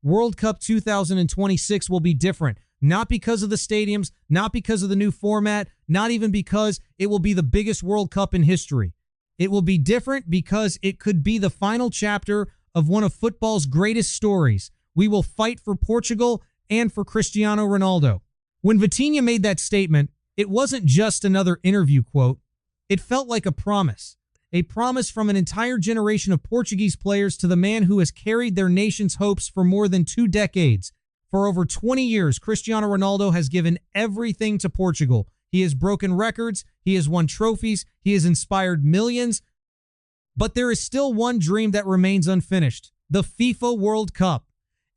World Cup 2026 will be different. Not because of the stadiums, not because of the new format, not even because it will be the biggest World Cup in history. It will be different because it could be the final chapter of one of football's greatest stories. We will fight for Portugal and for Cristiano Ronaldo. When Vitinha made that statement, it wasn't just another interview quote. It felt like a promise from an entire generation of Portuguese players to the man who has carried their nation's hopes for more than 2 decades. For over 20 years, Cristiano Ronaldo has given everything to Portugal. He has broken records, he has won trophies, he has inspired millions. But there is still one dream that remains unfinished: the FIFA World Cup.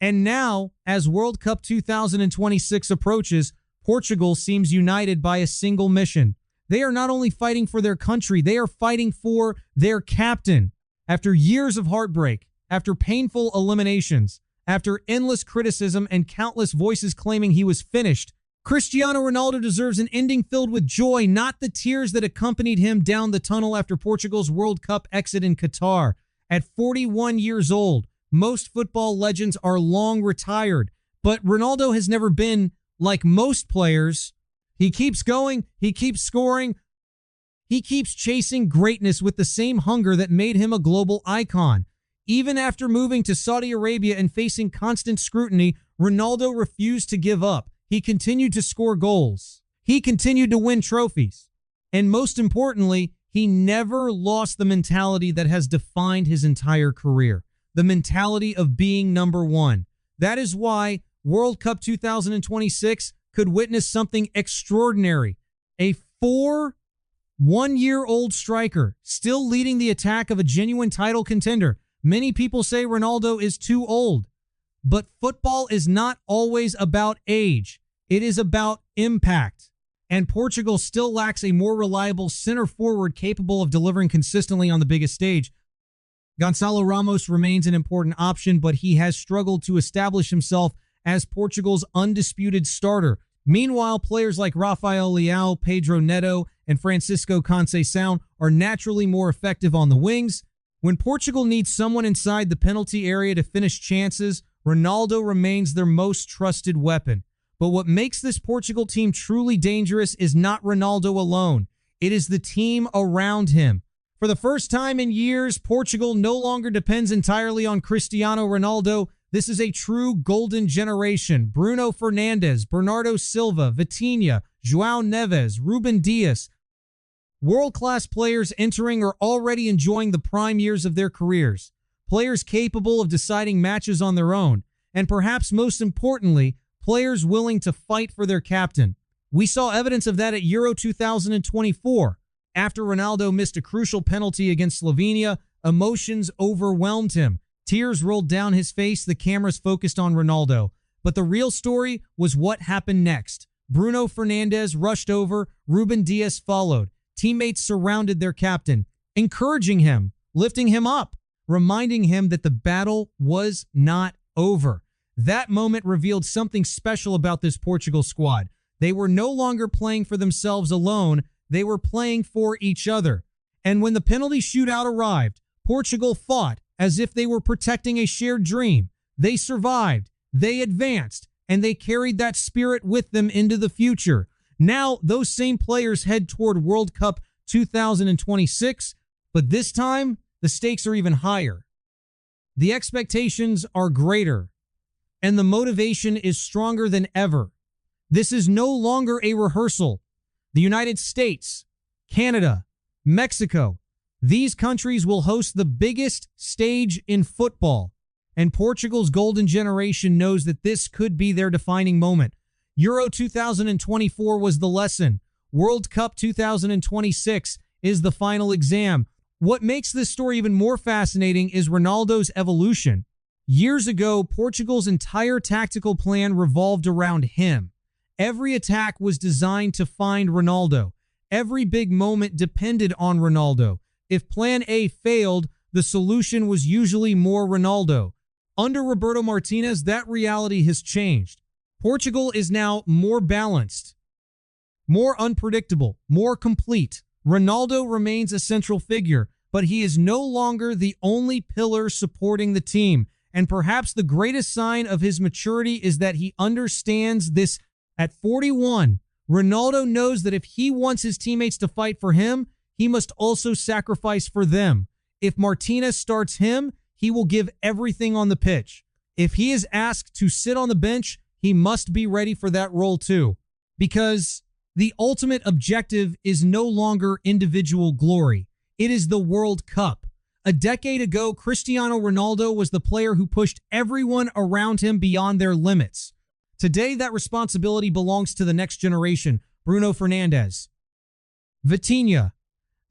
And now, as World Cup 2026 approaches, Portugal seems united by a single mission. They are not only fighting for their country, they are fighting for their captain. After years of heartbreak, after painful eliminations, after endless criticism and countless voices claiming he was finished, Cristiano Ronaldo deserves an ending filled with joy, not the tears that accompanied him down the tunnel after Portugal's World Cup exit in Qatar. At 41 years old, most football legends are long retired, but Ronaldo has never been like most players. He keeps going, he keeps scoring, he keeps chasing greatness with the same hunger that made him a global icon. Even after moving to Saudi Arabia and facing constant scrutiny, Ronaldo refused to give up. He continued to score goals. He continued to win trophies. And most importantly, he never lost the mentality that has defined his entire career. The mentality of being number one. That is why World Cup 2026 could witness something extraordinary. A 1-year-old striker still leading the attack of a genuine title contender. Many people say Ronaldo is too old, but football is not always about age. It is about impact. And Portugal still lacks a more reliable center forward capable of delivering consistently on the biggest stage. Gonçalo Ramos remains an important option, but he has struggled to establish himself as Portugal's undisputed starter. Meanwhile, players like Rafael Leao, Pedro Neto, and Francisco Conceição are naturally more effective on the wings. When Portugal needs someone inside the penalty area to finish chances, Ronaldo remains their most trusted weapon. But what makes this Portugal team truly dangerous is not Ronaldo alone. It is the team around him. For the first time in years, Portugal no longer depends entirely on Cristiano Ronaldo. This is a true golden generation. Bruno Fernandes, Bernardo Silva, Vitinha, João Neves, Ruben Dias. World-class players entering or already enjoying the prime years of their careers. Players capable of deciding matches on their own. And perhaps most importantly, players willing to fight for their captain. We saw evidence of that at Euro 2024. After Ronaldo missed a crucial penalty against Slovenia, emotions overwhelmed him. Tears rolled down his face, the cameras focused on Ronaldo. But the real story was what happened next. Bruno Fernandes rushed over, Ruben Dias followed. Teammates surrounded their captain, encouraging him, lifting him up, reminding him that the battle was not over. That moment revealed something special about this Portugal squad. They were no longer playing for themselves alone, they were playing for each other. And when the penalty shootout arrived, Portugal fought as if they were protecting a shared dream. They survived, they advanced, and they carried that spirit with them into the future. Now, those same players head toward World Cup 2026, but this time, the stakes are even higher. The expectations are greater, and the motivation is stronger than ever. This is no longer a rehearsal. The United States, Canada, Mexico, these countries will host the biggest stage in football, and Portugal's golden generation knows that this could be their defining moment. Euro 2024 was the lesson. World Cup 2026 is the final exam. What makes this story even more fascinating is Ronaldo's evolution. Years ago, Portugal's entire tactical plan revolved around him. Every attack was designed to find Ronaldo. Every big moment depended on Ronaldo. If plan A failed, the solution was usually more Ronaldo. Under Roberto Martinez, that reality has changed. Portugal is now more balanced, more unpredictable, more complete. Ronaldo remains a central figure, but he is no longer the only pillar supporting the team. And perhaps the greatest sign of his maturity is that he understands this. At 41, Ronaldo knows that if he wants his teammates to fight for him, he must also sacrifice for them. If Martinez starts him, he will give everything on the pitch. If he is asked to sit on the bench, he must be ready for that role too. Because the ultimate objective is no longer individual glory. It is the World Cup. A decade ago, Cristiano Ronaldo was the player who pushed everyone around him beyond their limits. Today, that responsibility belongs to the next generation. Bruno Fernandes, Vitinha,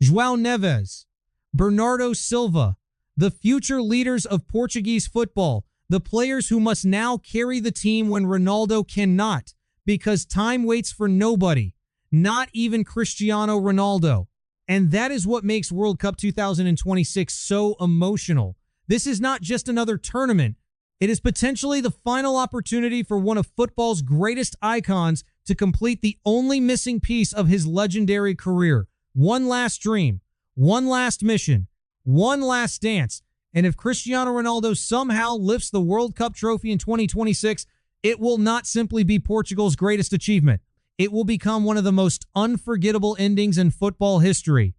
João Neves, Bernardo Silva, the future leaders of Portuguese football, the players who must now carry the team when Ronaldo cannot, because time waits for nobody, not even Cristiano Ronaldo. And that is what makes World Cup 2026 so emotional. This is not just another tournament. It is potentially the final opportunity for one of football's greatest icons to complete the only missing piece of his legendary career. One last dream, one last mission, one last dance. And if Cristiano Ronaldo somehow lifts the World Cup trophy in 2026, it will not simply be Portugal's greatest achievement. It will become one of the most unforgettable endings in football history.